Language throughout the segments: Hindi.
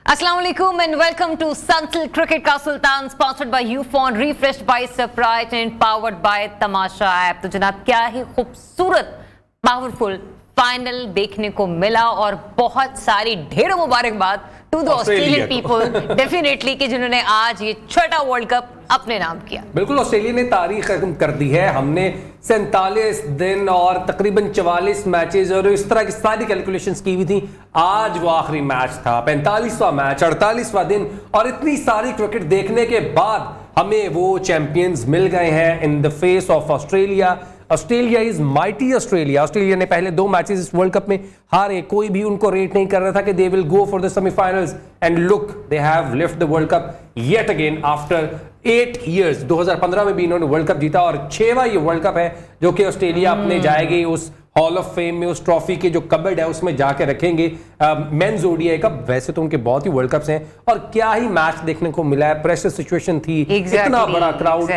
Assalamu alaikum and welcome to Sunsil Cricket का सुल्तान, sponsored by UFON, refreshed by Surprise and powered by Tamasha app. तो जनाब क्या ही खूबसूरत पावरफुल फाइनल देखने को मिला और बहुत सारी ढेरों मुबारकबाद to the Australian people definitely कि जिन्होंने आज ये छठा वर्ल्ड कप अपने नाम किया। बिल्कुल, ऑस्ट्रेलिया ने तारीख कर दी है। हमने 47 दिन और तकरीबन 44 मैचेस और इस तरह की सारी कैलकुलेशंस की हुई थी। आज वो आखिरी मैच था, 45वां मैच, 48वां दिन, और इतनी सारी क्रिकेट देखने के बाद हमें वो चैंपियंस मिल गए हैं in the face of Australia. Australia is mighty Australia. Australia ने पहले 2 मैचेस इस वर्ल्ड कप में हारे, कोई भी उनको रेट नहीं कर रहा था कि they will go for the semifinals, and look they have lift the world cup yet again after 8 years। 2015 में भी इन्होंने वर्ल्ड कप जीता और 6वां ये वर्ल्ड कप है जो कि ऑस्ट्रेलिया अपने जाएगी उस हॉल ऑफ फेम में, उस ट्रॉफी के जो कबर्ड है उसमें जाके रखेंगे। मेंस ओडीआई कप, वैसे तो उनके बहुत ही वर्ल्ड कप्स हैं, और क्या ही मैच देखने को मिला है। प्रेशर सिचुएशन थी, इतना बड़ा क्राउड,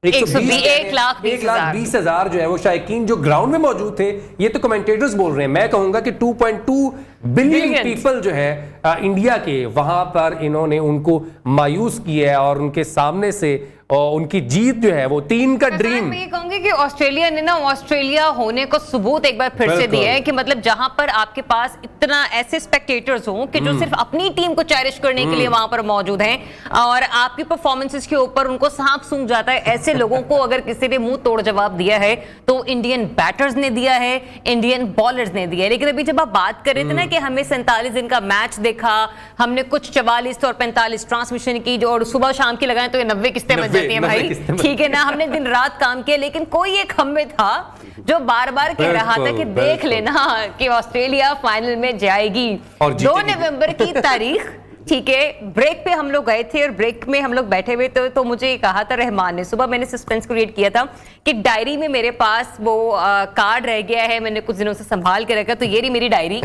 1,20,000 जो है वो शायकीन जो ग्राउंड में मौजूद थे। ये तो कमेंटेटर्स बोल रहे हैं, मैं कहूंगा कि 2.2 बिलियन पीपल जो है इंडिया के, वहां पर इन्होंने उनको मायूस किया है और उनके सामने से उनकी जीत जो है वो 3 का ड्रीम। मैं ये कहूंगी कि ऑस्ट्रेलिया ने ना ऑस्ट्रेलिया होने को सबूत एक बार फिर से दिया है कि मतलब जहां पर आपके पास इतना ऐसे स्पेक्टेटर्स हों कि जो सिर्फ अपनी टीम को चेरिश करने के लिए वहां पर मौजूद हैं और आपकी परफॉर्मेंसेस के ऊपर उनको सांप सूंघ जाता है, ऐसे लोगों को अगर किसी ने मुंह तोड़ जवाब दिया है तो इंडियन बैटर्स ने दिया है, इंडियन बॉलर्स ने दिया है। लेकिन अभी जब आप बात कर रहे थे ना कि हमें 47 दिन का मैच देखा, हमने कुछ 44 और 45 ट्रांसमिशन की जो और सुबह शाम की लगाएं तो ये 90 किस्तें बन जाती है भाई, ठीक है ना। हमने दिन रात काम किया, लेकिन कोई एक हम में था जो बार बार कह रहा था कि देख लेना कि ऑस्ट्रेलिया फाइनल में जाएगी। 2 नवंबर की तारीख, ठीक है। ब्रेक पे हम लोग गए थे और ब्रेक में हम लोग बैठे हुए तो मुझे कहा था रहमान ने, सुबह मैंने सस्पेंस क्रिएट किया था कि डायरी में मेरे पास वो कार्ड रह गया है, मैंने कुछ दिनों से संभाल के रखा, तो ये रही मेरी डायरी,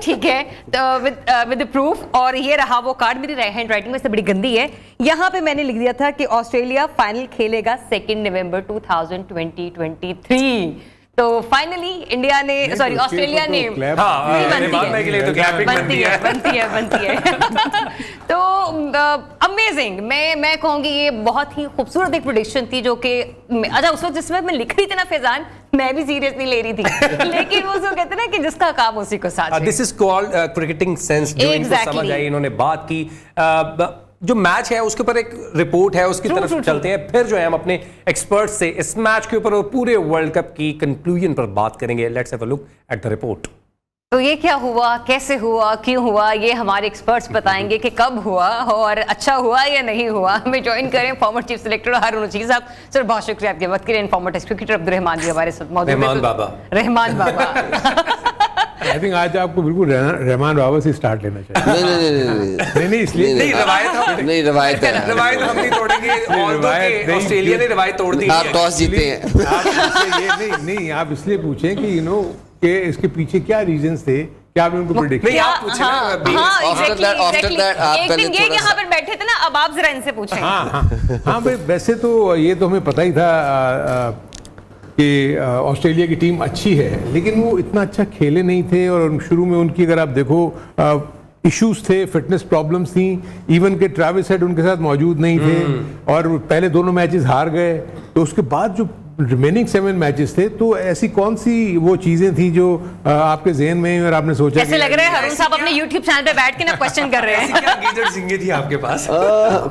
ठीक है, तो विद प्रूफ। और ये रहा वो कार्ड, मेरी हैंड राइटिंग में से बड़ी गंदी है। यहाँ पे मैंने लिख दिया था कि ऑस्ट्रेलिया फाइनल खेलेगा 2 नवंबर 2023। तो फाइनली इंडिया ने, सॉरी ऑस्ट्रेलिया ने, बनती है तो अमेजिंग। मैं कहूंगी ये बहुत ही खूबसूरत एक प्रेडिक्शन थी जो कि अच्छा उस वक्त जिसमें मैं लिख रही थी ना फैजान, मैं भी सीरियस नहीं ले रही थी लेकिन वो जो कहते हैं ना कि जिसका काम उसी को साथ। This is called cricketing sense, जो इनको समझ आई। इन्होंने बात की जो मैच है उसके ऊपर एक रिपोर्ट है, उसकी तरफ चलते हैं, फिर जो है हम अपने एक्सपर्ट से इस मैच के ऊपर और पूरे वर्ल्ड कप की कंक्लूजन पर बात करेंगे। Let's have a look at the report. तो ये क्या हुआ, कैसे हुआ, क्यों हुआ, ये हमारे एक्सपर्ट्स बताएंगे कि कब हुआ और अच्छा हुआ या नहीं हुआ। हमें ज्वाइन करें फॉर्मर चीफ सिलेक्टर हारून रशीद साहब। सर बहुत शुक्रिया आपके वक्त के लिए। फॉर्मर टेस्ट क्रिकेटर अब्दुर्रहमान जी हमारे साथ मौजूद हैं। रहमान बाबा आई थिंक आज आपको बिल्कुल रहमान बाबा से स्टार्ट लेना चाहिए। नहीं इसलिए नहीं, रवायत हम नहीं तोड़ेंगे, ऑस्ट्रेलिया ने रवायत तोड़ दी। आप टॉस जीते हैं। आप नहीं आप इसलिए पूछें कि कि इसके पीछे क्या रीजंस थे, क्या आपने उनको प्रेडिक्ट किया? आप पूछे एक दिन ये यहाँ पर बैठे थे ना, अब आप जरा इनसे पूछें। हाँ भाई, वैसे तो ये तो हमें पता ही था कि ऑस्ट्रेलिया की टीम अच्छी है, लेकिन वो इतना अच्छा खेले नहीं थे। और शुरू में उनकी अगर आप देखो इश्यूज थे, फिटनेस प्रॉब्लम्स थी, इवन के ट्रेविस हेड उनके साथ मौजूद नहीं थे और पहले दोनों मैचेस हार गए। तो उसके बाद जो रिमेनिंग 7 मैचेस थे, तो ऐसी कौन सी वो चीजें थी जो आपके जहन में और आपने सोचा? ऐसे लग रहा है हारून साहब अपने YouTube चैनल पे बैठ के ना क्वेश्चन कर रहे हैं। क्या गीदड़ सिंगे थी आपके पास?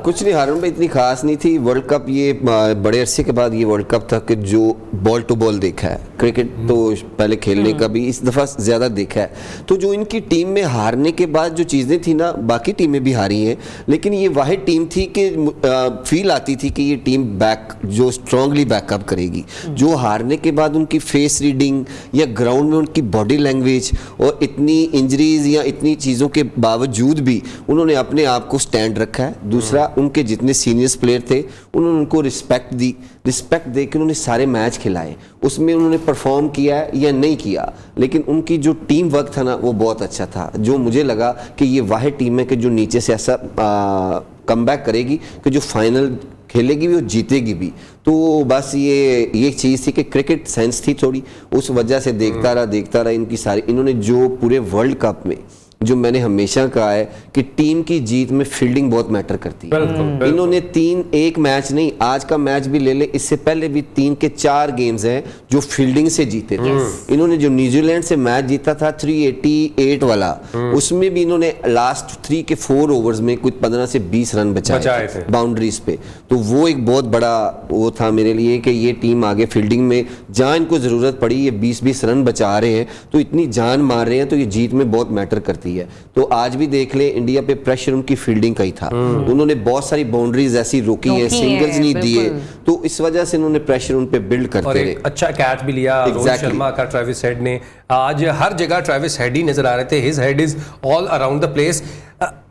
कुछ नहीं हारून भाई, इतनी खास नहीं थी। वर्ल्ड कप ये बड़े अरसे के बाद ये वर्ल्ड कप था कि जो बॉल टू बॉल देखा है। क्रिकेट तो पहले खेलने का भी इस दफा ज्यादा देखा है। तो जो इनकी टीम में हारने के बाद जो चीजें थी ना, बाकी टीमें भी हारी हैं, लेकिन ये वाहिद टीम थी कि फील आती थी कि ये टीम बैक जो स्ट्रांगली बैकअप करेगी। जो हारने के बाद उनकी फेस रीडिंग या ग्राउंड में उनकी बॉडी लैंग्वेज और इतनी इंजरीज या इतनी चीज़ों के बावजूद भी उन्होंने अपने आप को स्टैंड रखा है। दूसरा, उनके जितने सीनियर्स प्लेयर थे उन्होंने उनको रिस्पेक्ट दी, रिस्पेक्ट दे के उन्होंने सारे मैच खिलाए। उसमें उन्होंने परफॉर्म किया है या नहीं किया, लेकिन उनकी जो टीम वर्क था ना वो बहुत अच्छा था। जो मुझे लगा कि ये वाहिद टीम है कि जो नीचे से ऐसा कमबैक करेगी कि जो फाइनल खेलेगी भी और जीतेगी भी। तो बस ये चीज़ थी कि क्रिकेट सेंस थी थोड़ी, उस वजह से देखता रहा इनकी सारी, इन्होंने जो पूरे वर्ल्ड कप में जो मैंने हमेशा कहा है कि टीम की जीत में फील्डिंग बहुत मैटर करती है। इन्होंने एक मैच नहीं, आज का मैच भी ले ले, इससे पहले भी 3 के 4 गेम्स हैं जो फील्डिंग से जीते थे। इन्होंने जो न्यूजीलैंड से मैच जीता था 388 वाला, उसमें भी इन्होंने लास्ट 3 के 4 ओवर्स में कुछ 15 से 20 रन बचाए थे बाउंड्रीज पे। तो वो एक बहुत बड़ा वो था मेरे लिए कि ये टीम आगे फील्डिंग में जहां इनको जरूरत पड़ी ये 20-20 रन बचा रहे हैं, तो इतनी जान मार रहे हैं, तो ये जीत में बहुत मैटर करती है। तो आज भी देख ले इंडिया पे प्रेशर उनकी फील्डिंग का ही था। उन्होंने बहुत सारी बाउंड्रीज ऐसी रोकी है, सिंगल्स नहीं दिए, तो इस वजह से उन्होंने प्रेशर उन पे बिल्ड करते रहे। अच्छा कैच भी लिया रोहित शर्मा का ट्रेविस हेड ने। आज हर जगह ट्रेविस हेड ही नजर आ रहे थे, his head is all around the place.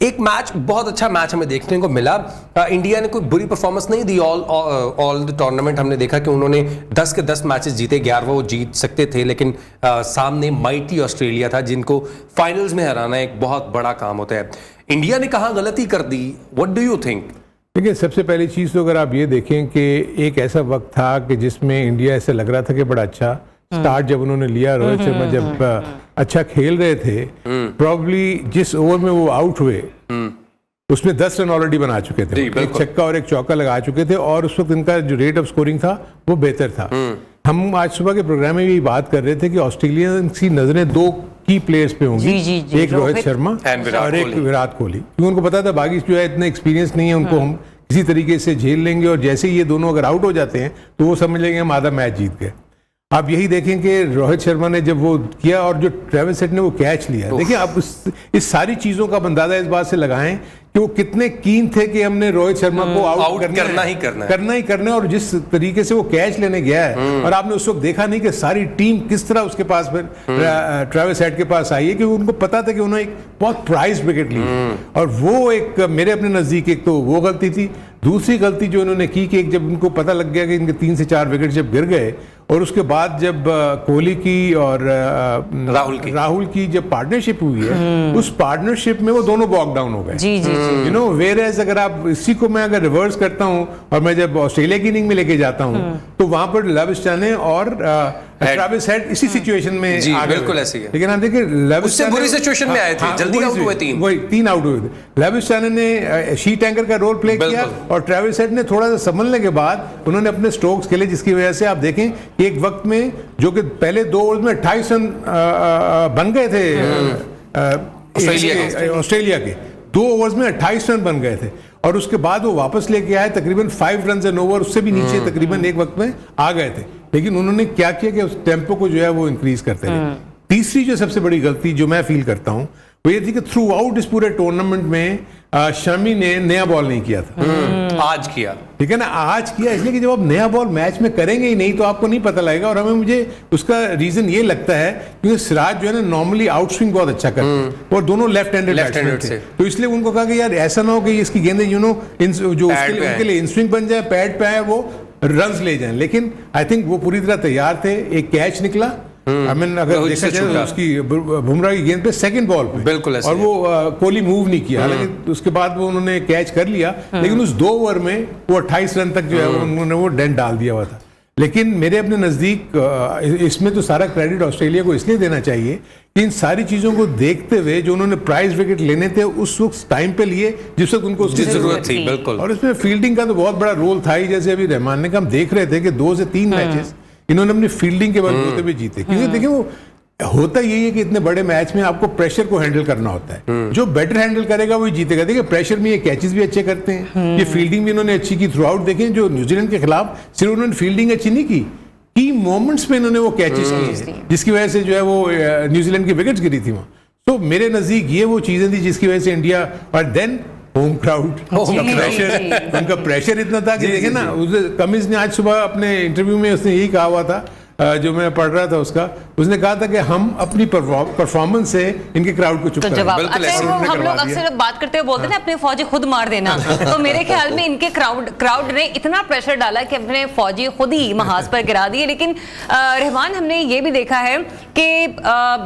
एक मैच, बहुत अच्छा मैच हमें देखने को मिला। इंडिया ने कोई बुरी परफॉर्मेंस नहीं दी ऑल द टूर्नामेंट। हमने देखा कि उन्होंने 10 के 10 मैचेस जीते, 11वां वो जीत सकते थे, लेकिन सामने माइटी ऑस्ट्रेलिया था जिनको फाइनल्स में हराना एक बहुत बड़ा काम होता है। इंडिया ने कहाँ गलती कर दी, व्हाट डू यू थिंक? देखिए, सबसे पहली चीज़ तो अगर आप ये देखें कि एक ऐसा वक्त था कि जिसमें इंडिया ऐसे लग रहा था कि बड़ा अच्छा स्टार्ट जब उन्होंने लिया, रोहित शर्मा जब अच्छा खेल रहे थे, प्रॉब्ली जिस ओवर में वो आउट हुए उसमें 10 रन ऑलरेडी बना चुके थे, एक छक्का और एक चौका लगा चुके थे, और उस वक्त इनका जो रेट ऑफ स्कोरिंग था वो बेहतर था। हम आज सुबह के प्रोग्राम में भी बात कर रहे थे कि ऑस्ट्रेलिया की नजरें 2 की प्लेयर्स पे होंगी, एक रोहित शर्मा और एक विराट कोहली, क्योंकि उनको पता था बाकी जो है इतना एक्सपीरियंस नहीं है, उनको हम किसी तरीके से झेल लेंगे, और जैसे ही ये दोनों अगर आउट हो जाते हैं तो वो समझ लेंगे हम आधा मैच जीत गए। आप यही देखें कि रोहित शर्मा ने जब वो किया और जो ट्रेविस हेड ने वो कैच लिया, देखिए आप इस सारी चीजों का अंदाजा इस बात से लगाएं कि वो कितने कीन थे कि हमने रोहित शर्मा को आउट करना ही करना है, और जिस तरीके से वो कैच लेने गया है, और आपने उस वक्त देखा नहीं कि सारी टीम किस तरह उसके पास फिर ट्रेविस हेड के पास आई है, कि उनको पता था कि उन्होंने एक बहुत प्राइज विकेट ली, और वो एक मेरे अपने नजदीक एक तो वो गलती थी। दूसरी गलती जो इन्होंने की कि जब उनको पता लग गया कि इनके 3 से 4 विकेट जब गिर गए, और उसके बाद जब कोहली की और राहुल की जब पार्टनरशिप हुई है, उस पार्टनरशिप में वो दोनों बॉक डाउन हो गए। जी जी जी, यू नो, वेयरएज अगर आप इसी को मैं अगर रिवर्स करता हूं और मैं जब ऑस्ट्रेलिया की इनिंग में लेके जाता हूं, तो वहां पर लविश चाने और ट्रेविस हेड इसी सिचुएशन में आ गए, बिल्कुल ऐसी है। लेकिन आप देखिए लविश उससे बुरी सिचुएशन में आए थे, जल्दी आउट हुए, 3 आउट हुए थे। लविश चाने ने शीट एंकर का रोल प्ले किया, और ट्रेविस हेड ने थोड़ा सा संभलने के बाद उन्होंने अपने स्ट्रोक्स खेले, जिसकी वजह से आप देखें कि एक वक्त में जो कि पहले 2 ओवर्स में 28 रन बन गए थे ऑस्ट्रेलिया के 2 ओवर्स में 28 रन बन गए थे, और उसके बाद वो वापस लेके आए तकरीबन 5 रन एन ओवर, उससे भी नीचे तकरीबन एक वक्त में आ गए थे। लेकिन उन्होंने क्या किया कि उस टेम्पो को जो है वो इंक्रीज करते रहे। तीसरी जो सबसे बड़ी गलती जो मैं फील करता हूं वो ये थी कि थ्रू आउट इस पूरे टूर्नामेंट में शमी ने नया बॉल नहीं किया था। आज किया, ठीक है ना, आज किया, इसलिए कि जब आप नया बॉल मैच में करेंगे ही नहीं तो आपको नहीं पता लगेगा। और हमें मुझे उसका रीजन ये लगता है क्योंकि सिराज जो है ना नॉर्मली आउट स्विंग बहुत अच्छा करते हैं, और दोनों लेफ्ट हैंडेड बैट्समैन थे, तो इसलिए उनको कहा कि यार ऐसा ना हो कि इसकी गेंदें जो उसके लिए इन स्विंग बन जाए, पैड पे आए, वो रन्स ले जाएं। लेकिन आई थिंक वो पूरी तरह तैयार थे। एक कैच निकला, अगर देखा जाए तो उसकी बुमराह की गेंद पे सेकंड बॉल पे, बिल्कुल, और वो कोहली मूव नहीं किया, हालांकि उसके बाद वो उन्होंने कैच कर लिया, लेकिन उस 2 ओवर में वो 28 रन तक जो है उन्होंने वो डेंट डाल दिया हुआ था। लेकिन मेरे अपने नज़दीक इसमें तो सारा क्रेडिट ऑस्ट्रेलिया को इसलिए देना चाहिए कि इन सारी चीज़ों को देखते हुए जो उन्होंने प्राइज विकेट लेने थे उस वक्त टाइम पे लिए जिस वक्त उनको उसकी जरूरत थी, बिल्कुल। और इसमें फील्डिंग का तो बहुत बड़ा रोल था ही, जैसे अभी रहमान ने कहा, हम देख रहे थे कि 2 से 3 मैचेस इन्होंने अपनी फील्डिंग के बलबूते पे जीते, क्योंकि देखिए वो होता यही है कि इतने बड़े मैच में आपको प्रेशर को हैंडल करना होता है, जो बेटर हैंडल करेगा वही जीतेगा। देखिए प्रेशर में ये कैचेस भी अच्छे करते हैं, ये फील्डिंग भी इन्होंने अच्छी की थ्रू आउट। देखें जो न्यूजीलैंड के खिलाफ सिर्फ उन्होंने फील्डिंग अच्छी नहीं की, की मोमेंट्स में इन्होंने वो कैचेस किए, जिसकी वजह से जो है वो न्यूजीलैंड की विकेट्स गिरी थी वहां। तो मेरे नजदीक ये वो चीजें थी जिसकी वजह से इंडिया, और देन होम क्राउड, उनका प्रेशर इतना था कि देखे ना, कमिंस ने आज सुबह अपने इंटरव्यू में उसने यही कहा हुआ था, जो मैं पढ़ रहा था उसका, उसने कहा था कि हम अपनी परफॉर्मेंस से इनके क्राउड को चुप करेंगे। हम लोग अक्सर बात करते हुए बोलते हैं ना अपने फौजी खुद मार देना, तो मेरे ख्याल में इनके क्राउड ने इतना प्रेशर डाला कि अपने फौजी खुद ही महाज पर गिरा दिए। लेकिन रहमान, हमने ये भी देखा है कि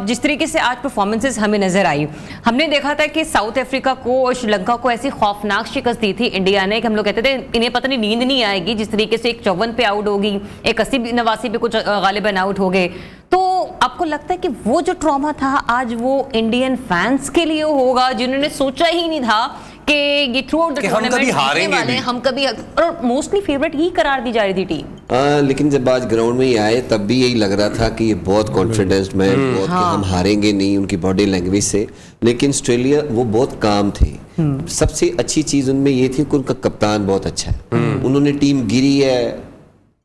जिस तरीके से आज परफॉर्मेंसेस हमें नजर आई, हमने देखा था कि साउथ अफ्रीका को और श्रीलंका को ऐसी खौफनाक शिकस्त दी थी इंडिया ने कि हम लोग कहते थे इन्हें पता नहीं नींद नहीं आएगी, जिस तरीके से एक 54 पे आउट होगी, एक 80-89 पे कुछ गालिबन आउट हो गए। तो आपको लगता है कि वो जो ट्रॉमा था आज वो इंडियन फैंस के लिए होगा जिन्होंने सोचा ही नहीं था कि ये थ्रू आउट द टूर्नामेंट हम कभी और मोस्टली फेवरेट ही करार दी जा रही थी टीम। लेकिन जब आज ग्राउंड में ही आए तब भी यही लग रहा था कि ये बहुत कॉन्फिडेंस मैच, बहुत कि हम हारेंगे नहीं उनकी बॉडी लैंग्वेज से। लेकिन ऑस्ट्रेलिया वो बहुत काम थे। सबसे अच्छी चीज उनमें ये थी कि उनका कप्तान बहुत अच्छा है। उन्होंने टीम गिरी है,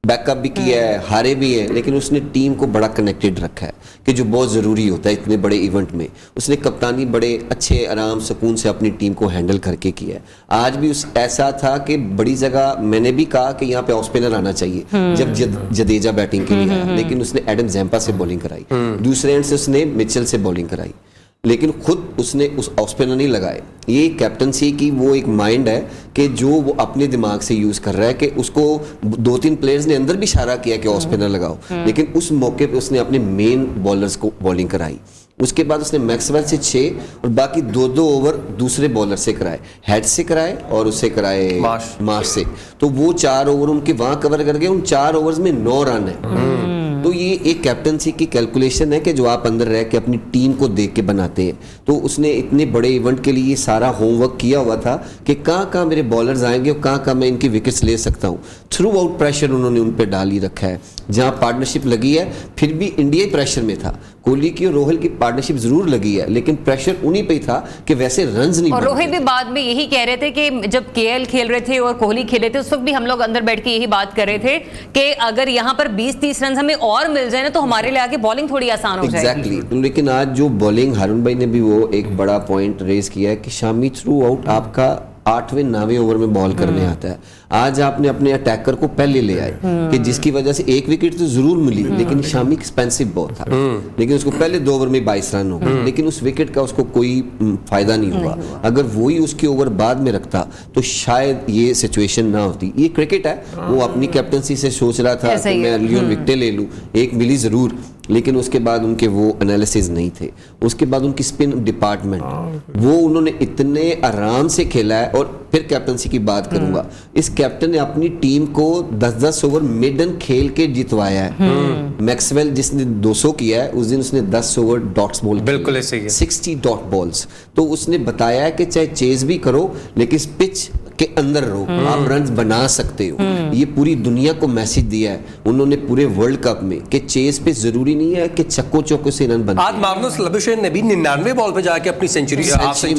बैकअप भी किया है, हारे भी है, लेकिन उसने टीम को बड़ा कनेक्टेड रखा है कि जो बहुत ज़रूरी होता है इतने बड़े इवेंट में। उसने कप्तानी बड़े अच्छे आराम सुकून से अपनी टीम को हैंडल करके किया है। आज भी उस ऐसा था कि बड़ी जगह मैंने भी कहा कि यहाँ पे ऑफ स्पिनर आना चाहिए जब जडेजा बैटिंग के लिए आया, लेकिन उसने एडम जैम्पा से बॉलिंग कराई, दूसरे एंड से उसने मिचेल से बॉलिंग कराई, लेकिन खुद उसने उस ऑफ स्पिनर नहीं लगाए। ये कैप्टनसी की वो एक माइंड है कि जो वो अपने दिमाग से यूज कर रहा है कि उसको 2-3 प्लेयर्स ने अंदर भी इशारा किया कि ऑफ स्पिनर लगाओ, लेकिन उस मौके पे उसने अपने मेन बॉलर्स को बॉलिंग कराई। उसके बाद उसने मैक्सवेल से 6 और बाकी 2-2 ओवर दूसरे बॉलर से कराए, हेड से कराए और उससे कराए मार्श से। तो वो 4 ओवर उनके वहां कवर कर गए। उन 4 ओवर्स में 9 रन है। तो ये एक कैप्टनसी की कैलकुलेशन है कि जो आप अंदर रह के अपनी टीम को देख के बनाते हैं। तो उसने इतने बड़े इवेंट के लिए सारा होमवर्क किया हुआ था कि कहाँ मेरे बॉलर्स आएंगे और कहाँ मैं इनकी विकेट्स ले सकता हूँ। थ्रू आउट प्रेशर उन्होंने उन पर डाल ही रखा है। जहाँ पार्टनरशिप लगी है फिर भी इंडिया ही प्रेशर में था। कोहली की और रोहित की पार्टनरशिप जरूर लगी है, लेकिन प्रेशर उन्हीं पे ही था कि वैसे रन्स नहीं। और रोहित भी बाद में यही कह रहे थे कि जब केएल खेल रहे थे और कोहली खेल रहे थे उस वक्त भी हम लोग अंदर बैठ के यही बात कर रहे थे कि अगर यहाँ पर 20-30 रन हमें और मिल जाए ना तो हमारे लिए आगे बॉलिंग थोड़ी आसान हो जाएगी। एग्जैक्टली। लेकिन आज जो बॉलिंग हारून भाई ने भी वो एक बड़ा पॉइंट रेज किया है कि शामी थ्रू आउट आपका 8वें 9वें ओवर में बॉल करने आता है। आज आपने अपने अटैकर को पहले ले आए कि जिसकी वजह से 1 विकेट तो जरूर मिली, लेकिन शामी एक्सपेंसिव बहुत था, लेकिन उसको पहले 2 ओवर में 22 रन हो गए, लेकिन उस विकेट का उसको कोई फायदा नहीं हुआ। अगर वही उसके ओवर बाद में रखता तो शायद ये सिचुएशन ना होती। ये क्रिकेट है, वो अपनी कैप्टनसी से सोच रहा था कि मैं लियोन विकेट ले लूं, 1 मिली जरूर, लेकिन उसके बाद उनके वो एनालिसिस नहीं थे। उसके बाद उनकी स्पिन डिपार्टमेंट वो उन्होंने इतने आराम से खेला है। और फिर कैप्टनसी की बात करूंगा, इस कैप्टन ने अपनी टीम को 10-10 ओवर मिडन खेल के जितवाया है। मैक्सवेल जिसने 200 किया है उस दिन उसने 10 ओवर डॉट्स बॉल, बिल्कुल ऐसे ही 60 डॉट बॉल्स। तो उसने बताया है कि चाहे चेज भी करो लेकिन पिच के अंदर रहो, आप रन बना सकते हो। ये पूरी दुनिया को मैसेज दिया है उन्होंने पूरे वर्ल्ड कप में कि चेज पे जरूरी नहीं है कि चक्को चौको से रन बने। आज मार्नस लबुशेन ने भी 99 बॉल पे जाके अपनी सेंचुरी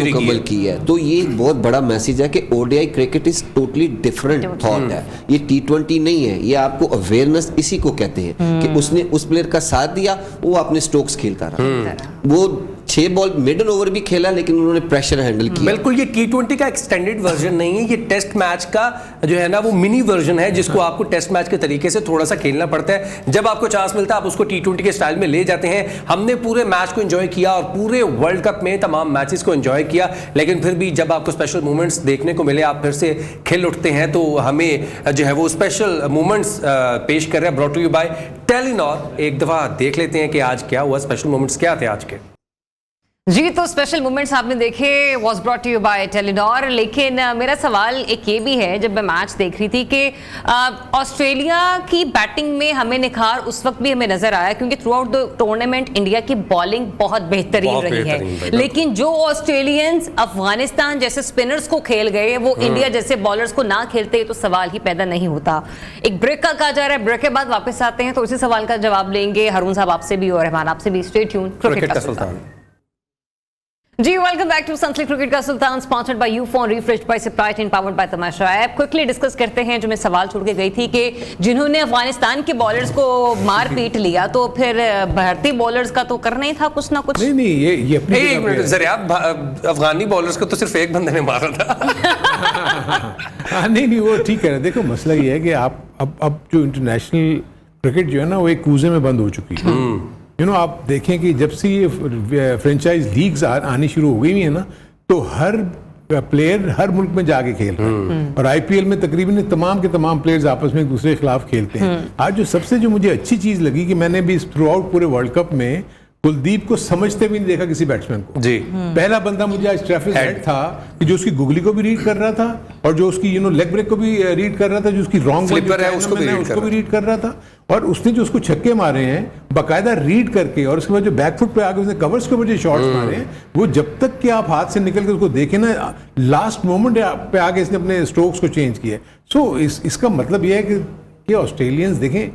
मुकम्मल की है। तो ये एक बहुत बड़ा मैसेज है कि ODI cricket is totally different thought है। ये T20 नहीं है। ये आपको अवेयरनेस इसी को कहते हैं कि उसने उस प्लेयर का साथ दिया, वो अपने स्ट्रोक्स खेलता रहा। वो 6 बॉल मिडल ओवर भी खेला लेकिन उन्होंने प्रेशर हैंडल किया। बिल्कुल, ये T20 का एक्सटेंडेड वर्जन नहीं है, ये टेस्ट मैच का जो है ना वो मिनी वर्जन है जिसको आपको टेस्ट मैच के तरीके से थोड़ा सा खेलना पड़ता है। जब आपको चांस मिलता है आप उसको T20 के स्टाइल में ले जाते हैं। हमने पूरे मैच को एंजॉय किया और पूरे वर्ल्ड कप में तमाम मैचेस को एंजॉय किया, लेकिन फिर भी जब आपको स्पेशल मोमेंट्स देखने को मिले, आप फिर से खिल उठते हैं। तो हमें जो है वो स्पेशल मोमेंट्स पेश कर रहे हैं, brought to you by Telenor. एक दफा देख लेते हैं कि आज क्या हुआ, स्पेशल मोमेंट्स क्या थे आज के। जी, तो स्पेशल मोमेंट्स आपने देखे, was brought you by Telenor. लेकिन मेरा सवाल एक ये भी है, जब मैं मैच देख रही थी कि ऑस्ट्रेलिया की बैटिंग में हमें निखार उस वक्त भी हमें नजर आया क्योंकि through out the tournament India की बॉलिंग बहुत बेहतरीन रही है। लेकिन जो ऑस्ट्रेलियंस अफगानिस्तान जैसे स्पिनर्स को खेल गए वो इंडिया जैसे बॉलर्स को ना खेलते तो सवाल ही पैदा नहीं होता। एक ब्रेक का कहा जा रहा है, ब्रेक के बाद वापस आते हैं तो इसी सवाल का जवाब लेंगे हारून साहब आपसे भी और रहमान आपसे भी। स्टे ट्यून, क्रिकेट का सुल्तान। जी, welcome back to Sunsilk cricket का सुल्तान, sponsored by Ufone, refreshed by Sprite and powered by Tamasha app. Quickly discuss करते हैं जो मैं सवाल छोड़ के गई थी कि जिन्होंने अफगानिस्तान के बॉलर्स को मार पीट लिया तो फिर भारतीय बॉलर्स का तो करना ही था कुछ ना कुछ। नहीं, ये अपनी एक मिनट जरा, अफगानी बॉलर्स को तो सिर्फ एक बंदे ने मारा था। नहीं, वो ठीक है। देखो मसला ये है कि आप अब जो इंटरनेशनल क्रिकेट जो है ना वो एक कूजे में बंद हो चुकी है। आप देखें कि जब से ये फ्रेंचाइज लीग्स आनी शुरू हो गई है ना तो हर प्लेयर हर मुल्क में जाके खेल रहे हैं और आईपीएल में तकरीबन तमाम के तमाम प्लेयर्स आपस में एक दूसरे के खिलाफ खेलते हैं। आज जो सबसे जो मुझे अच्छी चीज लगी कि मैंने भी थ्रू आउट पूरे वर्ल्ड कप में कुलदीप को समझते भी नहीं देखा किसी बैट्समैन को। जी पहला बंदा मुझे आज ट्रैफिस हेड था कि जो उसकी गुगली को भी रीड कर रहा था और जो उसकी लेग ब्रेक को भी रीड कर रहा था, जो उसकी रॉन्ग फ्लिपर है उसको भी रीड कर रहा था, और उसने जो उसको छक्के मारे हैं बाकायदा रीड करके, और उसके बाद जो बैकफुट पे आके उसने कवर्स के ऊपर जो शॉट्स मारे हैं, वो जब तक कि आप हाथ से निकल के उसको देखें ना, लास्ट मोमेंट पे आके इसने अपने स्ट्रोक्स को चेंज किया। सो इसका मतलब यह है कि ऑस्ट्रेलियंस देखें,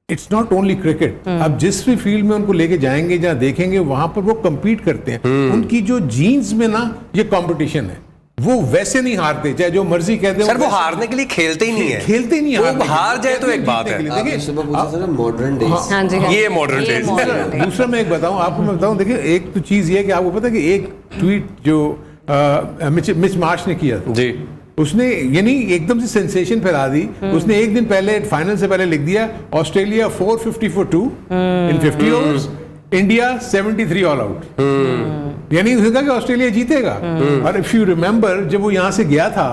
इट्स नॉट ओनली क्रिकेट, आप जिस भी फील्ड में उनको लेके जाएंगे, जहां देखेंगे वहां पर वो compete करते हैं। उनकी जो जीन्स में ना ये कंपटीशन है, वो वैसे नहीं हारते, चाहे जो मर्जी कह दे। सर वो हारने के लिए खेलते ही नहीं है, खेलते ही नहीं, वो हार जाए तो एक बात है। देखिए मॉडर्न डेज, हाँ जी, हाँ। ये मॉडर्न डेज। दूसरा मैं एक बताऊं आपको, मैं बताऊं, देखिए एक तो चीज ये है कि आपको पता है कि एक ट्वीट जो मिच मार्श ने किया था जी, उसने यानी एकदम से सेंसेशन फैला दी। उसने एक दिन पहले फाइनल से पहले लिख दिया Australia 450 for 2 in 50 overs, India 73 all out. यानी उसने कहा कि ऑस्ट्रेलिया जीतेगा। और इफ यू रिमेंबर, जब वो यहां से गया था,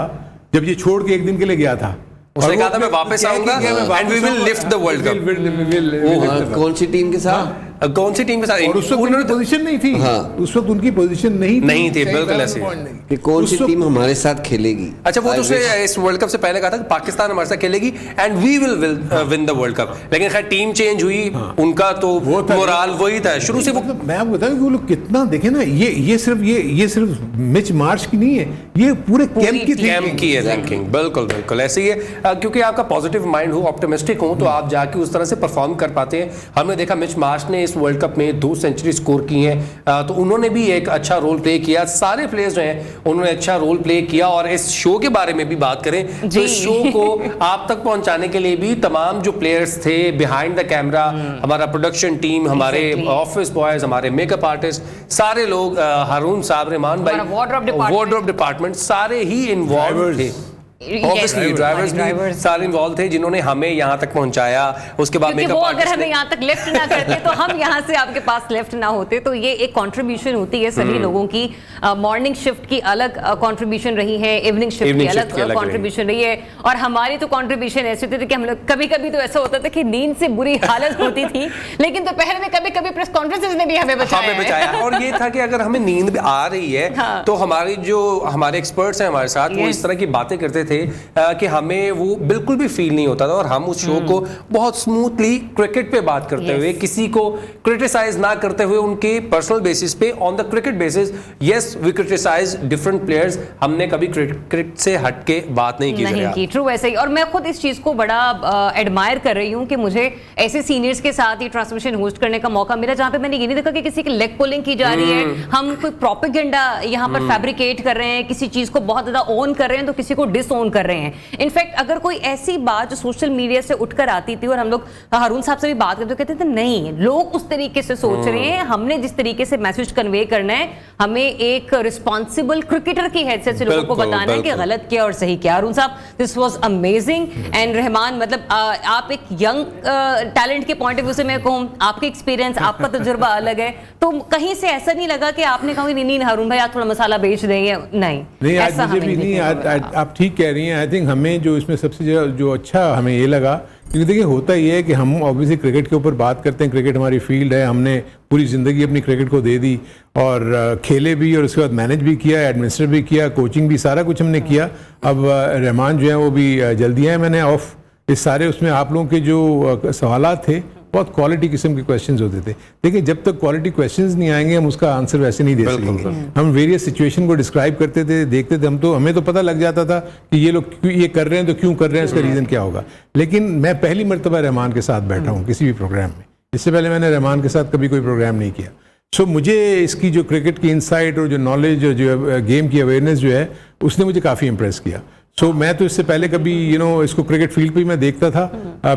जब ये छोड़ के एक दिन के लिए गया था, उसने कहा था मैं वापस आऊंगा and we will lift the world cup. कौन सी टीम के साथ? कौन सी टीम के साथ? और उस वक्त उनकी पोजीशन नहीं थी। हाँ। उस वक्त उनकी पोजीशन नहीं थी बिल्कुल ऐसे कि कौन सी टीम हमारे साथ खेलेगी। अच्छा, वो तो उसने इस वर्ल्ड कप से पहले कहा था कि पाकिस्तान हमारे साथ खेलेगी and we will win the world cup, लेकिन खैर टीम चेंज हुई, उनका तो मोराल वही था शुरू से। वो मैं आपको बताऊं कि वो लोग कितना देखे ना, ये सिर्फ मिच मार्श की नहीं है, ये पूरे कैंप की है थिंकिंग। बिल्कुल बिल्कुल ऐसे ही है, क्योंकि आपका पॉजिटिव माइंड हो, ऑप्टिमिस्टिक हो, तो आप जाके उस तरह से परफॉर्म कर पाते हैं। हमने देखा मिच मार्श ने इस वर्ल्ड कप में 2 सेंचुरी स्कोर की हैं, तो उन्होंने भी एक अच्छा रोल प्ले किया। सारे प्लेयर्स जो हैं उन्होंने अच्छा रोल प्ले किया। और इस शो के बारे में भी बात करें तो इस शो को आप तक पहुंचाने के लिए भी तमाम जो प्लेयर्स थे बिहाइंड द कैमरा, हमारा प्रोडक्शन टीम, हमारे ऑफिस बॉयज, हमारे मेकअप आर्टिस्ट, सारे लोग, हारून साहब, रहमान भाई, वार्डरोब डिपार्टमेंट, सारे ही इन्वॉल्व थे। ऑब्वियसली ड्राइवर्स भी सारे इन्वॉल्व थे जिन्होंने हमें यहाँ तक पहुंचाया। उसके बाद वो अगर हमें यहाँ तक लिफ्ट ना करते तो हम यहाँ से आपके पास लिफ्ट ना होते। तो ये एक कंट्रीब्यूशन होती है सभी लोगों की। मॉर्निंग शिफ्ट की अलग कंट्रीब्यूशन रही है, इवनिंग शिफ्ट की अलग कंट्रीब्यूशन रही है, और हमारी तो कंट्रीब्यूशन ऐसे होती थी कि हम लोग कभी कभी तो ऐसा होता था कि नींद से बुरी हालत होती थी, लेकिन दोपहर में कभी कभी प्रेस कॉन्फ्रेंसेस में भी हमें बचाया। और ये था कि अगर हमें नींद आ रही है तो हमारे एक्सपर्ट्स हैं हमारे साथ, वो इस तरह की बातें करते थे कि हमें वो बिल्कुल भी फील नहीं होता था, और हम उस शो को बहुत स्मूथली क्रिकेट पे बात करते हुए, किसी को क्रिटिसाइज ना करते हुए, उनके पर्सनल बेसिस पे, on the cricket basis, yes we criticise different players, हमने कभी क्रिकेट से हट के बात नहीं की। ट्रू, वैसे ही। और मैं खुद इस चीज को बड़ा एडमायर कर रही हूँ कि मुझे ऐसे सीनियर्स के साथ ही ट्रांसमिशन होस्ट करने का मौका मिला जहां पे मैंने ये नहीं देखा कि किसी की लेग पुलिंग की जा रही है, हम कोई प्रोपेगेंडा यहाँ पर फैब्रिकेट कर रहे हैं, किसी चीज को बहुत ज्यादा ओन कर रहे हैं तो किसी को डिसओन कर रहे हैं। इनफैक्ट अगर कोई ऐसी बात जो सोशल मीडिया से उठकर आती थी और हम लोग हारून साहब से भी बात करते कहते थे नहीं, लोग उस तरीके से सोच रहे हैं, हमने जिस तरीके से मैसेज कन्वे करना है, हमें एक रिस्पॉन्सिबल क्रिकेटर की हैसियत से लोगों को बताना है कि गलत क्या और सही क्या। हारून साहब, this was amazing. And Rahman, मतलब आप एक यंग टैलेंट के पॉइंट ऑफ व्यू से मैं कहूँ, आपके एक्सपीरियंस, आपका तजुर्बा अलग है, तो कहीं से ऐसा नहीं लगा कि आपने कहा नहीं हारून भाई आप थोड़ा मसाला बेच देंगे? नहीं, ऐसा हमें नहीं। आप ठीक कह रही हैं। आई थिंक हमें जो इसमें सबसे जो अच्छा हमें ये लगा, क्योंकि देखिए होता ये है कि हम ऑब्वियसली क्रिकेट के ऊपर बात करते हैं, क्रिकेट हमारी फील्ड है, हमने पूरी ज़िंदगी अपनी क्रिकेट को दे दी और खेले भी, और उसके बाद मैनेज भी किया, एडमिनिस्ट्रेट भी किया, कोचिंग भी, सारा कुछ हमने किया। अब रहमान जो है वो भी जल्दी आए, मैंने ऑफ इस सारे उसमें आप लोगों के जो सवालात थे बहुत क्वालिटी किस्म के क्वेश्चंस होते थे। देखिए जब तक क्वालिटी क्वेश्चंस नहीं आएंगे हम उसका आंसर वैसे नहीं दे सकेंगे। हम वेरियस सिचुएशन को डिस्क्राइब करते थे, देखते थे, हमें तो पता लग जाता था कि ये लोग ये कर रहे हैं तो क्यों कर रहे हैं, इसका रीज़न क्या होगा। लेकिन मैं पहली मरतबा रहमान के साथ बैठा हूँ किसी भी प्रोग्राम में, इससे पहले मैंने रहमान के साथ कभी कोई प्रोग्राम नहीं किया। सो मुझे इसकी जो क्रिकेट की इंसाइट और जो नॉलेज और जो गेम की अवेयरनेस जो है उसने मुझे काफ़ी इंप्रेस किया। सो मैं तो इससे पहले कभी इसको क्रिकेट फील्ड पे ही मैं देखता था,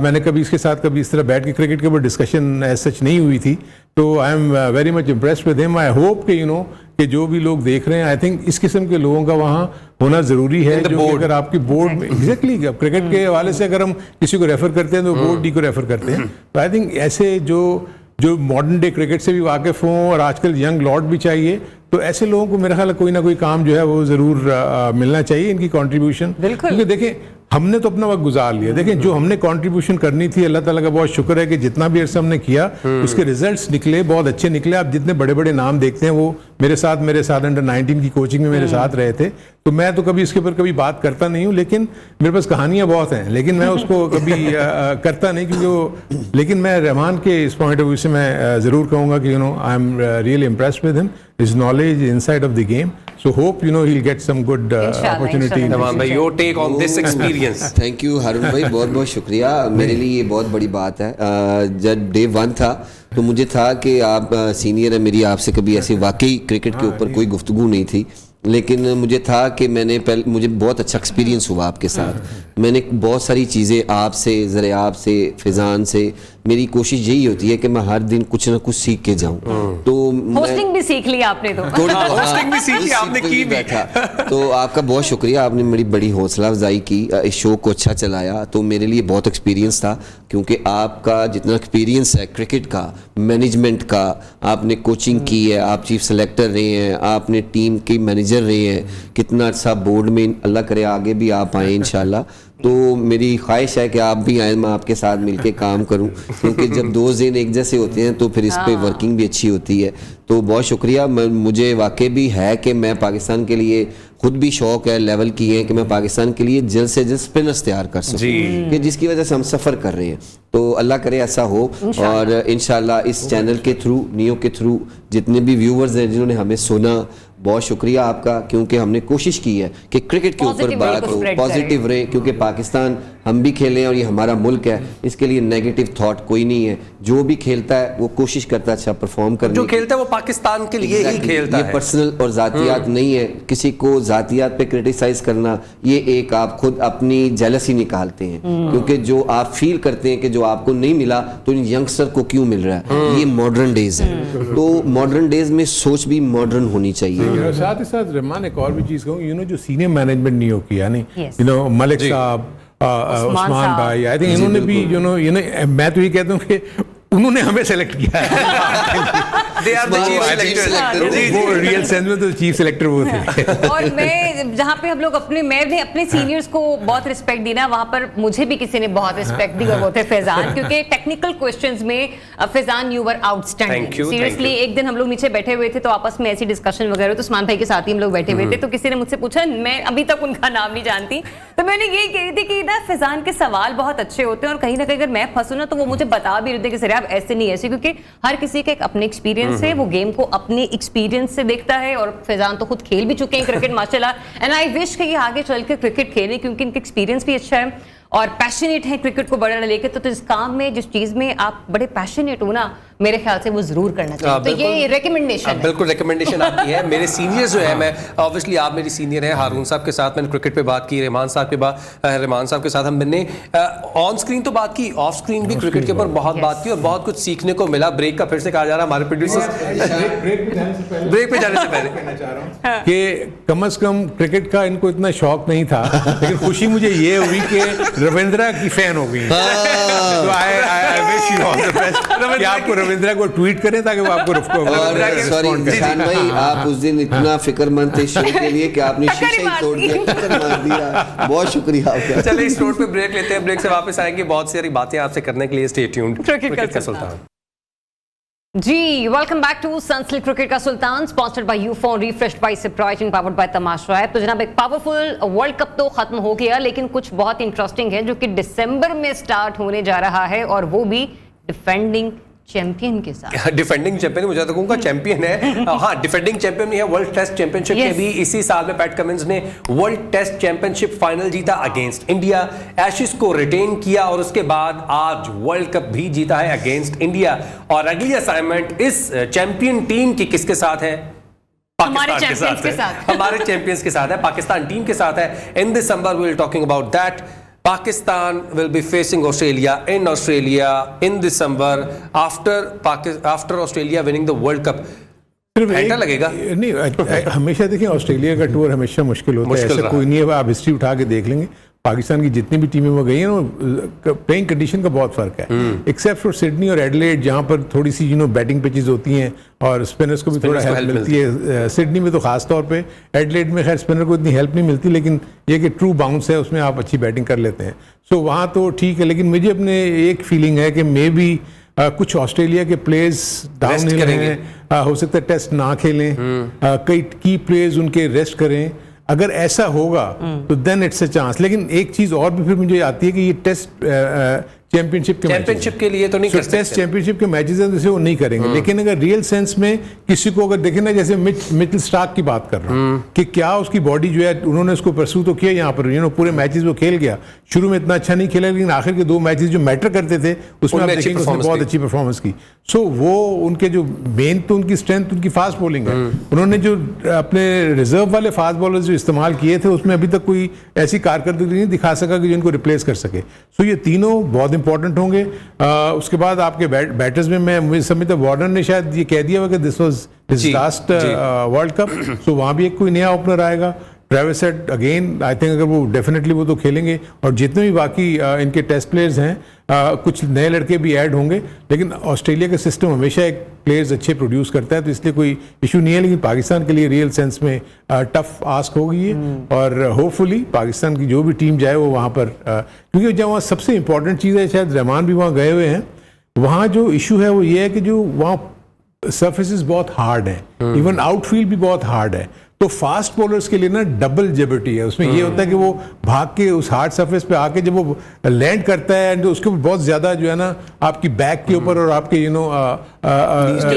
मैंने कभी इसके साथ कभी इस तरह बैठ के क्रिकेट के ऊपर डिस्कशन एज सच नहीं हुई थी। तो I am very much impressed with him. I hope कि जो भी लोग देख रहे हैं, आई थिंक इस किस्म के लोगों का वहाँ होना ज़रूरी है, जो अगर आपकी बोर्ड में एग्जैक्टली क्रिकेट के हवाले से अगर हम किसी को रेफर करते हैं तो बोर्ड डी को रेफर करते हैं। तो आई थिंक ऐसे जो मॉडर्न डे क्रिकेट से भी वाकिफ हों और आजकल यंग लॉर्ड भी चाहिए, तो ऐसे लोगों को मेरा ख्याल कोई ना कोई काम जो है वो ज़रूर मिलना चाहिए, इनकी कंट्रीब्यूशन। क्योंकि देखें हमने तो अपना वक्त गुजार लिया। देखें, जो हमने कंट्रीब्यूशन करनी थी, अल्लाह ताला का बहुत शुक्र है कि जितना भी अर्सा हमने किया उसके रिजल्ट्स निकले, बहुत अच्छे निकले। आप जितने बड़े बड़े नाम देखते हैं वो मेरे साथ अंडर 19 की कोचिंग में मेरे साथ रहे थे, तो मैं तो कभी इसके ऊपर कभी बात करता नहीं हूँ, लेकिन मेरे पास कहानियाँ बहुत हैं, लेकिन मैं उसको कभी करता नहीं, क्योंकि लेकिन मैं रहमान के इस पॉइंट ऑफ व्यू से मैं ज़रूर कहूँगा कि I am really impressed with him, his knowledge inside of the game, so hope he'll get some good opportunity. Rahman भाई, your take on this experience. Thank you Haroon भाई, बहुत बहुत शुक्रिया। मेरे लिए ये बहुत बड़ी बात है। जब डे 1 था तो मुझे था कि आप सीनियर है, मेरी आपसे कभी ऐसी वाकई क्रिकेट के ऊपर कोई गुफ्तगू नहीं थी, लेकिन मुझे था कि मुझे बहुत अच्छा एक्सपीरियंस हुआ आपके साथ। मैंने बहुत सारी चीज़ें आपसे, ज़रियाब से, फिजान से, मेरी कोशिश यही होती है कि मैं हर दिन कुछ ना कुछ सीख के जाऊं। तो होस्टिंग भी सीख ली आपने तो। होस्टिंग भी सीखी आपने, की भी। बैठा तो आपका बहुत शुक्रिया, आपने मेरी बड़ी हौसला अफजाई की, इस शो को अच्छा चलाया। तो मेरे लिए बहुत एक्सपीरियंस था, क्योंकि आपका जितना एक्सपीरियंस है क्रिकेट का, मैनेजमेंट का, आपने कोचिंग की है, आप चीफ सेलेक्टर रहे हैं, आपने टीम के मैनेजर रहे हैं, कितना अच्छा बोर्ड में, अल्लाह करे आगे भी आप आए इंशाल्लाह। तो मेरी ख्वाहिश है कि आप भी आए, मैं आपके साथ मिलके काम करूं, क्योंकि जब दो ज़हन एक जैसे होते हैं तो फिर इस पे वर्किंग भी अच्छी होती है। तो बहुत शुक्रिया। मुझे वाकई भी है कि मैं पाकिस्तान के लिए, खुद भी शौक है, लेवल की है कि मैं पाकिस्तान के लिए जल्द से जल्द स्पिनर्स तैयार कर सकूं, कि जिसकी वजह से हम सफ़र कर रहे हैं। तो अल्लाह करे ऐसा हो, और इंशाल्लाह इस चैनल के थ्रू, नियो के थ्रू, जितने भी व्यूवर्स हैं जिन्होंने हमें सुना, बहुत शुक्रिया आपका, क्योंकि हमने कोशिश की है कि क्रिकेट के ऊपर बात हो, पॉजिटिव रहे, क्योंकि पाकिस्तान हम भी खेलें और ये हमारा मुल्क है, इसके लिए नेगेटिव थॉट कोई नहीं है। जो भी खेलता है वो कोशिश करता है अच्छा परफॉर्म करने, जो खेलता है वो पाकिस्तान के लिए ही खेलता है। ये पर्सनल और जातियात नहीं है, किसी को जातियात पे क्रिटिसाइज करना, ये एक आप खुद अपनी जेलसी निकालते हैं, क्योंकि जो आप फील करते हैं कि जो आपको नहीं मिला तो इन यंगस्टर को क्यों मिल रहा है। ये मॉडर्न डेज है, तो मॉडर्न डेज में सोच भी मॉडर्न होनी चाहिए। साथ ही साथ रहमान, एक और भी चीज़ कहूँ, जो सीनियर मैनेजमेंट नहीं हो किया, नहीं मलिक साहब, उस्मान भाई, आई थिंक इन्होंने भी मैं तो ये कहता हूँ कि उन्होंने हमें सेलेक्ट किया है। They are the chief selectors. वो रियल सेंस में तो चीफ सेलेक्टर वो थे। और मैं जहाँ पे हम लोग मैंने अपने सीनियर्स को बहुत रिस्पेक्ट दी ना, वहाँ पर मुझे भी किसी ने बहुत रिस्पेक्ट दी, और वो थे फैजान, क्योंकि टेक्निकल क्वेश्चंस में Faizan you were outstanding. Seriously, एक दिन हम लोग नीचे बैठे हुए थे तो आपस में ऐसी डिस्कशन वगैरह, तो उस्मान भाई के साथ ही हम लोग बैठे हुए थे, तो किसी ने मुझसे पूछा, मैं अभी तक उनका नाम नहीं जानती, तो मैंने यही कह रही थी कि ना फैजान के सवाल बहुत अच्छे होते हैं, और कहीं ना कहीं अगर मैं फंसूं ना तो वो मुझे बता भी रहे थे कि सर आप ऐसे नहीं ऐसे, क्योंकि हर किसी के एक अपने एक्सपीरियंस है, वो गेम को अपने एक्सपीरियंस से देखता है, और फैजान तो खुद खेल भी चुके हैं क्रिकेट माशाल्लाह, एंड आई विश कि ये आगे चल के क्रिकेट खेलें, क्योंकि इनका एक्सपीरियंस भी अच्छा है और पैशनेट है क्रिकेट को बढ़ाने लेके। तो इस काम में, जिस चीज में आप बड़े पैशनेट हो ना, मेरे ख्याल से वो जरूर करना चाहिए। तो ये रिकमेंडेशन है, बिल्कुल रिकमेंडेशन आपकी है। मेरे सीनियर्स जो है, मैं ऑब्वियसली आप मेरी सीनियर हैं, हारून साहब के साथ मैंने क्रिकेट पे बात की, रहमान साहब के साथ हमने ऑन स्क्रीन तो बात की, ऑफ स्क्रीन भी क्रिकेट के ऊपर बहुत बात की, और बहुत कुछ सीखने को मिला। ब्रेक का फिर से कहा जा रहा है हमारे प्रोड्यूसर्स, ब्रेक पे जाने से पहले कहना चाह रहा हूं कि कम से कम क्रिकेट का इनको इतना शौक नहीं था, लेकिन खुशी मुझे ये हुई कि रविंद्रा की फैन हो गई। तो I wish you all the best कि आपको रविंद्रा को ट्वीट करें ताकि वो आपको सॉरी शान भाई, आप उस दिन इतना फिक्रमंद थे शो के लिए कि आपने शीशा ही तोड़ दिया, टक्कर मार दिया। बहुत शुक्रिया आपका। चलिए इस नोट पे ब्रेक लेते हैं, ब्रेक से वापस आएंगे, बहुत सारी बातें आपसे करने के लिए। Stay tuned. क्रिकेट का सुल्तान जी, welcome back to Sunsilk cricket का सुल्तान, sponsored by Ufone, refreshed by surprise and powered by Tamasha app. तो जनाब, एक पावरफुल वर्ल्ड कप तो खत्म हो गया, लेकिन कुछ बहुत इंटरेस्टिंग है जो कि दिसंबर में स्टार्ट होने जा रहा है, और वो भी डिफेंडिंग चैंपियन के साथ। डिफेंडिंग चैंपियन, मुझे तो कहूंगा चैंपियन है। हाँ, डिफेंडिंग चैंपियन भी है। वर्ल्ड टेस्ट चैंपियनशिप में भी इसी साल में पैट कमिंस ने वर्ल्ड टेस्ट चैंपियनशिप फाइनल जीता अगेंस्ट इंडिया, एशेज को रिटेन किया, और उसके बाद आज वर्ल्ड कप भी जीता है अगेंस्ट इंडिया। और अगली असाइनमेंट इस चैंपियन टीम की किसके साथ है? हमारे चैंपियंस के साथ। हमारे चैंपियंस के साथ है, पाकिस्तान टीम के साथ है। In December we will talking about that. Pakistan will be facing Australia in December after Australia winning the World Cup. घंटा लगेगा नहीं, हमेशा देखिए ऑस्ट्रेलिया का टूर हमेशा मुश्किल होता है, ऐसा कोई नहीं है, आप हिस्ट्री उठा के देख लेंगे। पाकिस्तान की जितनी भी टीमें वो गई हैं ना, प्लेइंग कंडीशन का बहुत फर्क है, एक्सेप्ट फॉर सिडनी और एडिलेड जहाँ पर थोड़ी सी बैटिंग पिचेस होती हैं और स्पिनर्स को भी थोड़ा हेल्प मिलती है। सिडनी में तो खास तौर पे, एडिलेड में खैर स्पिनर को इतनी हेल्प नहीं मिलती, लेकिन ये कि ट्रू बाउंस है, उसमें आप अच्छी बैटिंग कर लेते हैं। सो वहाँ तो ठीक है, लेकिन मुझे अपने एक फीलिंग है कि मे बी कुछ ऑस्ट्रेलिया के प्लेयर्स डाउन हिल हैं, हो सकता है टेस्ट ना खेलें, कई की प्लेयर्स उनके रेस्ट करें। अगर ऐसा होगा तो देन इट्स अ चांस। लेकिन एक चीज और भी फिर मुझे आती है कि ये टेस्ट चैंपियनशिप के लिए तो नहीं कर सकते। टेस्ट चैंपियनशिप के मैचेस हैं जैसे वो नहीं करेंगे, लेकिन अगर रियल सेंस में किसी को अगर देखें ना, जैसे मिचेल स्टार्क की बात कर रहा हूँ कि क्या उसकी बॉडी जो है, उन्होंने उसको परसू तो किया यहाँ पर, पूरे मैचेस वो खेल गया, शुरू में इतना अच्छा नहीं खेला, लेकिन आखिर के 2 मैचेस जो मैटर करते थे उसमें आप देखेंगे उसने बहुत अच्छी परफॉर्मेंस की। सो वो उनके जो मेन तो उनकी स्ट्रेंथ उनकी फास्ट बॉलिंग है। उन्होंने जो अपने रिजर्व वाले फास्ट बॉलर्स जो इस्तेमाल किए थे उसमें अभी तक कोई ऐसी कारकर्दगी नहीं दिखा सका कि जिनको रिप्लेस कर सके। सो ये तीनों बहुत इंपॉर्टेंट होंगे। उसके बाद आपके बैटर्स में मुझे समझता वार्नर ने शायद ये कह दिया हुआ कि this was his last world cup, so वहाँ भी एक कोई नया ओपनर आएगा। Travis Head again I think अगर वो डेफिनेटली वो तो खेलेंगे, और जितने भी बाकी इनके टेस्ट प्लेयर्स हैं, कुछ नए लड़के भी ऐड होंगे, लेकिन ऑस्ट्रेलिया का सिस्टम हमेशा एक प्लेयर्स अच्छे प्रोड्यूस करता है, तो इसलिए कोई इशू नहीं है। लेकिन पाकिस्तान के लिए रियल सेंस में टफ आस्क होगी ये, और होपफुली पाकिस्तान की जो भी टीम जाए वो वहाँ पर, क्योंकि जब वहाँ सबसे इंपॉर्टेंट चीज़ है, शायद रहमान भी वहाँ गए हुए हैं, वहाँ जो इशू है वो ये है कि जो वहाँ सरफेसेस बहुत हार्ड हैं, इवन आउटफील्ड भी बहुत हार्ड है, तो फास्ट बॉलर्स के लिए ना डबल जेबर्टी है उसमें। ये होता है कि वो भाग के उस हार्ड सरफेस पे आके जब वो लैंड करता है, एंड उसके ऊपर बहुत ज्यादा जो है ना आपकी बैक के ऊपर और आपके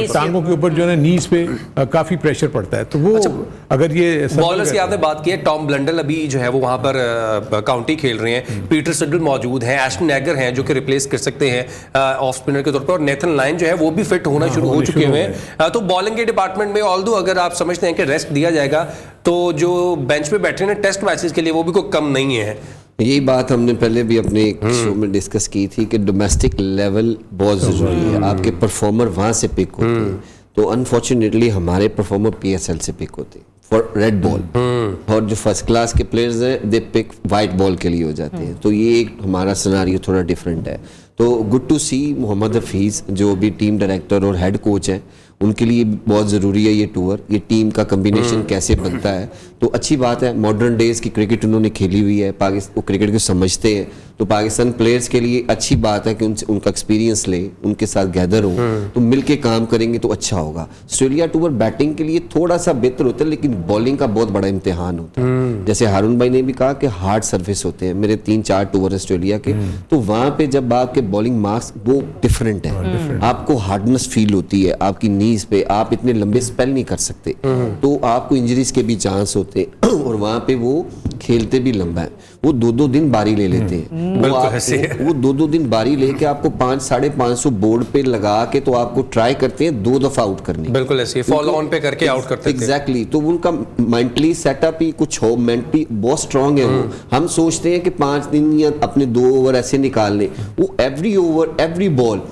टांगों के ऊपर जो है नीज पे काफी प्रेशर पड़ता है। तो वो अगर ये बॉलर्स की आपने बात की है, टॉम ब्लंडल अभी जो है वो वहां पर काउंटी खेल रहे हैं, पीटर सिडल मौजूद हैं, एशटन एगर हैं जो कि रिप्लेस कर सकते हैं ऑफ स्पिनर के तौर पर, और नेथन लायन जो है वो भी फिट होना शुरू हो चुके हैं। तो बॉलिंग के डिपार्टमेंट में ऑल्दो अगर आप समझते हैं कि रेस्ट दिया जाएगा तो जो बेंच पे बैठे हैं टेस्ट मैचेस के लिए वो भी कोई कम नहीं है। यही बात हमने पहले भी अपने शो में डिस्कस की थी कि डोमेस्टिक लेवल बहुत ज़रूरी है, आपके परफॉर्मर वहाँ से पिक होते हैं। तो अनफॉर्चुनेटली हमारे परफॉर्मर PSL से पिक होते हैं फॉर रेड बॉल, और जो फर्स्ट क्लास के प्लेयर्स हैं दे पिक वाइट बॉल के लिए हो जाते हैं। तो ये एक हमारा सिनेरियो थोड़ा डिफरेंट है। तो गुड टू सी मोहम्मद हफीज़ जो भी टीम डायरेक्टर और हेड कोच है, उनके लिए बहुत ज़रूरी है ये टूर, ये टीम का कम्बिनेशन कैसे बनता है। तो अच्छी बात है, मॉडर्न डेज की क्रिकेट उन्होंने खेली हुई है, पाकिस्तान वो क्रिकेट को समझते हैं, तो पाकिस्तान प्लेयर्स के लिए अच्छी बात है कि उनका एक्सपीरियंस ले, उनके साथ गैदर हो, तो मिलके काम करेंगे तो अच्छा होगा। ऑस्ट्रेलिया टूर बैटिंग के लिए थोड़ा सा बेहतर होता है, लेकिन बॉलिंग का बहुत बड़ा इम्तिहान होता है। जैसे हारून भाई ने भी कहा कि हार्ड सर्विस होते हैं, मेरे 3-4 टूर ऑस्ट्रेलिया के, तो वहाँ पे जब आपके बॉलिंग मार्क्स वो डिफरेंट है, आपको हार्डनेस फील होती है, आपकी नीज पे आप इतने लंबे स्पेल नहीं कर सकते, तो आपको इंजरीज के भी चांस होते हैं, और वहाँ पे वो खेलते भी लंबा है, वो 2-2 दिन बारी ले लेते हैं, वो 2-2 दिन बारी लेके आपको 500-550 बोर्ड पे लगा के तो आपको ट्राई करते हैं 2 दफा आउट करने, बिल्कुल ऐसे फॉलो ऑन पे करके आउट करते हैं। एग्जैक्टली, तो उनका मेंटली सेटअप ही कुछ हो, मेंटली बहुत स्ट्रांग है वो। हम सोचते हैं कि 5 दिन या अपने 2 ओवर ऐसे निकाल लें, वो एवरी ओवर एवरी बॉल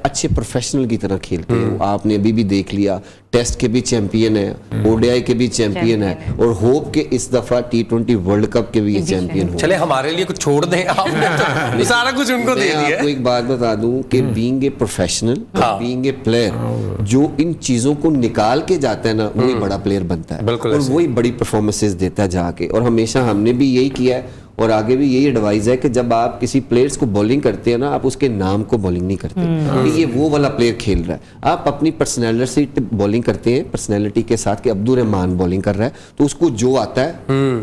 अच्छे प्रोफेशनल की तरह खेलते हैं। आपने अभी भी देख लिया, टेस्ट के भी चैंपियन है, ODI के भी चैंपियन है, और होप के इस दफा T20 वर्ल्ड कप के भी चैंपियन हो। चले हमारे लिए कुछ छोड़ दें, आपने तो सारा कुछ उनको दे दिया। आपको एक बात बता दूं कि being a professional, being a player, जो इन चीजों को निकाल के जाता है ना, वही बड़ा प्लेयर बनता है, और वही बड़ी परफॉर्मेंसेस देता है जाके। और हमेशा हमने भी यही किया है, और आगे भी यही एडवाइस है कि जब आप किसी प्लेयर्स को बॉलिंग करते हैं ना, आप उसके नाम को बॉलिंग नहीं करते कि ये वो वाला प्लेयर खेल रहा है, आप अपनी पर्सनैलिटी बॉलिंग करते हैं, पर्सनैलिटी के साथ कि अब्दुल रहमान बॉलिंग कर रहा है, तो उसको जो आता है,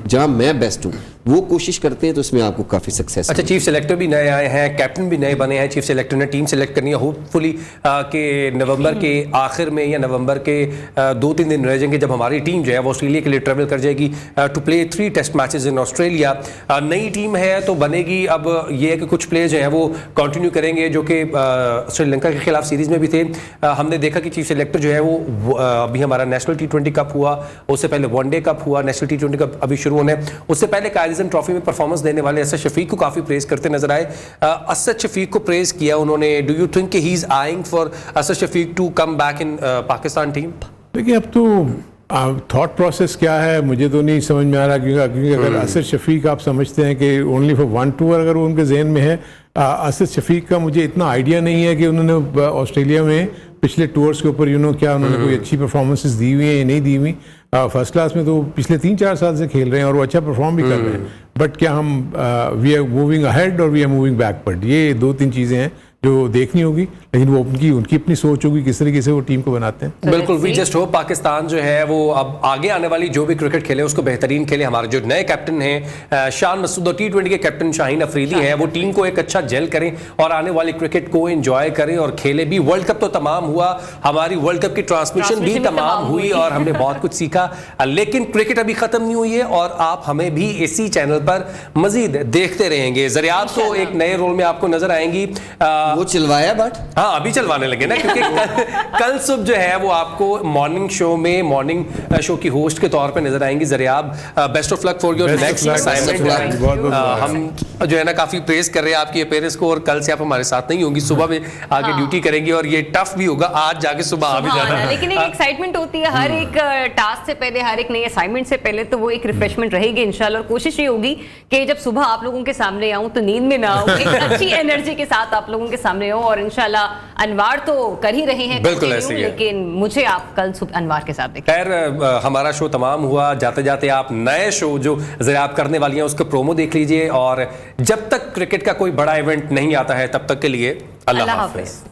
जहां मैं बेस्ट हूं, वो कोशिश करते हैं, तो इसमें आपको काफी सक्सेस। अच्छा, चीफ सेलेक्टर भी नए आए हैं, कैप्टन भी नए बने हैं, चीफ सेलेक्टर ने टीम सेलेक्ट करनी है, होपफुली कि नवंबर के आखिर में या नवंबर के 2-3 दिन रह जाएंगे जब हमारी टीम जो है वो ऑस्ट्रेलिया के लिए ट्रेवल कर जाएगी to play 3 test matches in Australia. नई टीम है तो बनेगी, अब ये है कि कुछ प्लेयर्स जो हैं वो कंटिन्यू करेंगे जो कि श्रीलंका के खिलाफ सीरीज में भी थे। हमने देखा कि चीफ सेलेक्टर जो है वो अभी हमारा नेशनल T20 कप हुआ, उससे पहले वनडे कप हुआ, नेशनल T20 कप अभी शुरू होने, उससे पहले कायरिज़न ट्रॉफी में परफॉर्मेंस देने वाले असद शफीक को काफी प्रेज करते नजर आए। असद शफीक को प्रेज किया उन्होंने। Do you think he is eyeing for Asad Shafiq to come back in Pakistan team? देखिए, अब तो थॉट प्रोसेस क्या है मुझे तो नहीं समझ में आ रहा, क्योंकि अगर असद शफीक आप समझते हैं कि ओनली फॉर 1 टूर अगर वो उनके जहन में है, असद शफीक का मुझे इतना आइडिया नहीं है कि उन्होंने ऑस्ट्रेलिया में पिछले टूर्स के ऊपर क्या उन्होंने कोई अच्छी परफॉर्मेंसेस दी हुई हैं या नहीं दी हुई। फर्स्ट क्लास में तो पिछले 3-4 साल से खेल रहे हैं और वो अच्छा परफॉर्म भी कर रहे हैं, बट क्या हम वी आर मूविंग अहेड और वी आर मूविंग बैकवर्ड, ये 2-3 चीज़ें हैं जो देखनी होगी, लेकिन वो उनकी अपनी सोच होगी किस तरीके से वो टीम को बनाते हैं। बिल्कुल, वी जस्ट होप पाकिस्तान जो है वो अब आगे आने वाली जो भी क्रिकेट खेले उसको बेहतरीन खेले। हमारे जो नए कैप्टन हैं शान मसूद और T20 के कैप्टन शाहीन अफरीदी हैं, वो टीम को एक अच्छा जेल करें और आने वाली क्रिकेट को एंजॉय करें और खेले भी। वर्ल्ड कप तो तमाम हुआ, हमारी वर्ल्ड कप की ट्रांसमिशन भी तमाम हुई और हमने बहुत कुछ सीखा, लेकिन क्रिकेट अभी खत्म नहीं हुई है और आप हमें भी इसी चैनल पर मजीद देखते रहेंगे। ज़रियात तो एक नए रोल में आपको नजर आएंगी। वो चिलवाया बट हाँ, अभी चलवाने लगे ना, क्योंकि कल सुबह जो है वो आपको मॉर्निंग शो की होस्ट के तौर पे नजर आएंगी। Zariyab, best of luck for your next assignment. हम जो है ना काफी प्रेज कर रहे हैं आपकी अपीयरेंस को, और कल से आप हमारे साथ नहीं होंगी, सुबह में आके ड्यूटी करेंगी और ये टफ भी होगा, आज जाके सुबह आ भी जाना। लेकिन एक एक्साइटमेंट होती है हर एक टास्क से पहले, हर एक नई असाइनमेंट से पहले, तो वो एक रिफ्रेशमेंट रहेगी इंशाल्लाह। और कोशिश ये होगी कि जब सुबह आप लोगों के सामने आऊं तो नींद में ना आऊं, एक अच्छी एनर्जी के साथ आप लोगों के सामने हो। और इंशाल्लाह अनवार तो कर ही रहे हैं, बिल्कुल ऐसे ही है, लेकिन मुझे आप कल सुबह अनवार के साथ देखें। खैर, हमारा शो तमाम हुआ, जाते जाते आप नए शो जो ज़रियाब करने वाली हैं उसका प्रोमो देख लीजिए, और जब तक क्रिकेट का कोई बड़ा इवेंट नहीं आता है तब तक के लिए अल्लाह हाफिज़।